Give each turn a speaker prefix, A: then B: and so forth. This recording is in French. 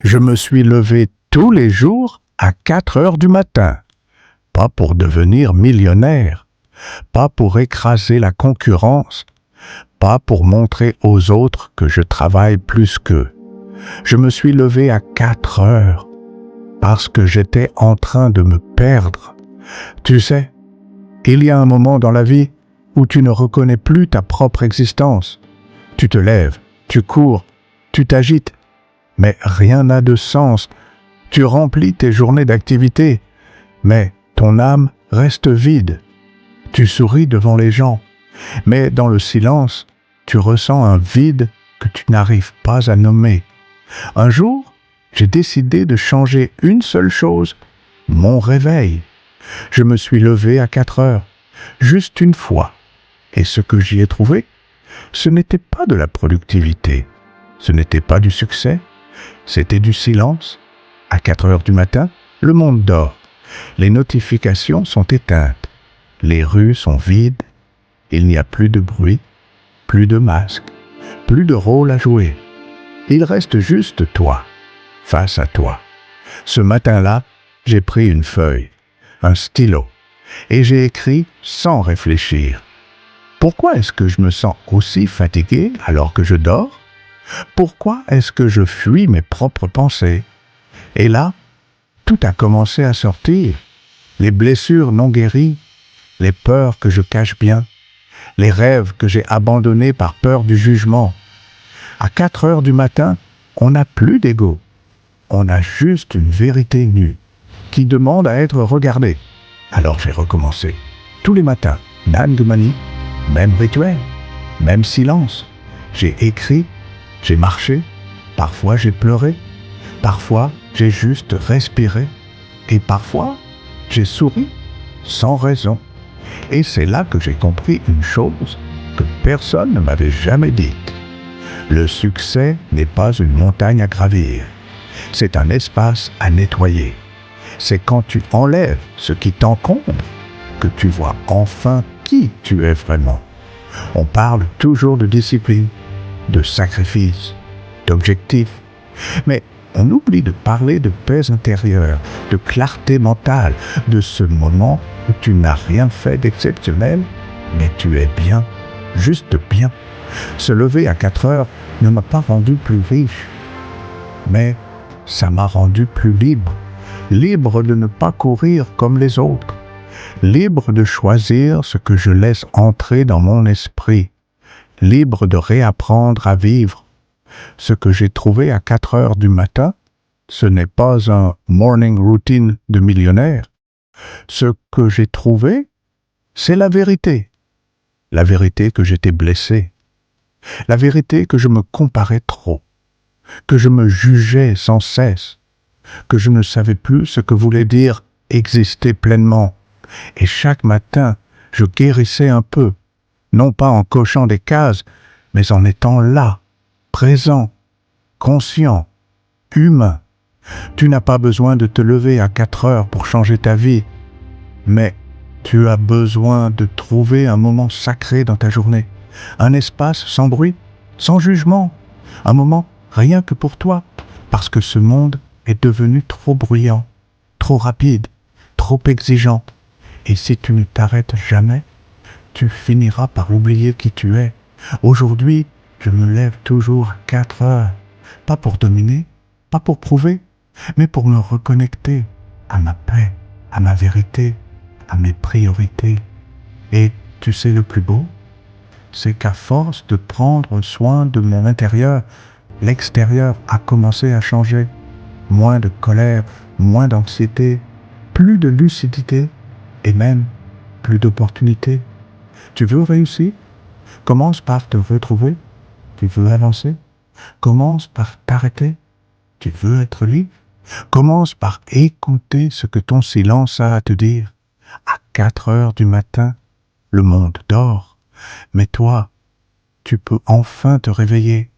A: Je me suis levé tous les jours à 4 heures du matin. Pas pour devenir millionnaire, pas pour écraser la concurrence, pas pour montrer aux autres que je travaille plus qu'eux. Je me suis levé à 4 heures parce que j'étais en train de me perdre. Tu sais, il y a un moment dans la vie où tu ne reconnais plus ta propre existence. Tu te lèves, tu cours, tu t'agites, mais rien n'a de sens. Tu remplis tes journées d'activité, mais ton âme reste vide. Tu souris devant les gens, mais dans le silence, tu ressens un vide que tu n'arrives pas à nommer. Un jour, j'ai décidé de changer une seule chose, mon réveil. Je me suis levé à 4 heures, juste une fois. Et ce que j'y ai trouvé, ce n'était pas de la productivité, ce n'était pas du succès, c'était du silence. À 4 heures du matin, le monde dort. Les notifications sont éteintes. Les rues sont vides. Il n'y a plus de bruit, plus de masque, plus de rôle à jouer. Il reste juste toi, face à toi. Ce matin-là, j'ai pris une feuille, un stylo, et j'ai écrit sans réfléchir. Pourquoi est-ce que je me sens aussi fatigué alors que je dors? Pourquoi est-ce que je fuis mes propres pensées? Et là, tout a commencé à sortir. Les blessures non guéries, les peurs que je cache bien, les rêves que j'ai abandonnés par peur du jugement. À 4 heures du matin, on n'a plus d'ego. On a juste une vérité nue qui demande à être regardée. Alors j'ai recommencé. Tous les matins, Dan Gumani, même rituel, même silence. J'ai écrit, j'ai marché, parfois j'ai pleuré, parfois j'ai juste respiré, et parfois j'ai souri sans raison. Et c'est là que j'ai compris une chose que personne ne m'avait jamais dite. Le succès n'est pas une montagne à gravir, c'est un espace à nettoyer. C'est quand tu enlèves ce qui t'encombre que tu vois enfin qui tu es vraiment. On parle toujours de discipline, de sacrifice, d'objectif, mais on oublie de parler de paix intérieure, de clarté mentale, de ce moment où tu n'as rien fait d'exceptionnel, mais tu es bien, juste bien. Se lever à 4 heures ne m'a pas rendu plus riche, mais ça m'a rendu plus libre. Libre de ne pas courir comme les autres. Libre de choisir ce que je laisse entrer dans mon esprit. Libre de réapprendre à vivre. Ce que j'ai trouvé à 4 heures du matin, ce n'est pas un morning routine de millionnaire. Ce que j'ai trouvé, c'est la vérité. La vérité que j'étais blessé. La vérité que je me comparais trop. Que je me jugeais sans cesse. Que je ne savais plus ce que voulait dire exister pleinement. Et chaque matin, je guérissais un peu. Non pas en cochant des cases, mais en étant là, présent, conscient, humain. Tu n'as pas besoin de te lever à 4 heures pour changer ta vie, mais tu as besoin de trouver un moment sacré dans ta journée, un espace sans bruit, sans jugement, un moment rien que pour toi, parce que ce monde est devenu trop bruyant, trop rapide, trop exigeant. Et si tu ne t'arrêtes jamais, tu finiras par oublier qui tu es. Aujourd'hui, je me lève toujours à 4 heures, pas pour dominer, pas pour prouver, mais pour me reconnecter à ma paix, à ma vérité, à mes priorités. Et tu sais le plus beau, c'est qu'à force de prendre soin de mon intérieur, l'extérieur a commencé à changer. Moins de colère, moins d'anxiété, plus de lucidité et même plus d'opportunités. Tu veux réussir? Commence par te retrouver. Tu veux avancer? Commence par t'arrêter. Tu veux être libre? Commence par écouter ce que ton silence a à te dire. À 4 heures du matin, le monde dort. Mais toi, tu peux enfin te réveiller.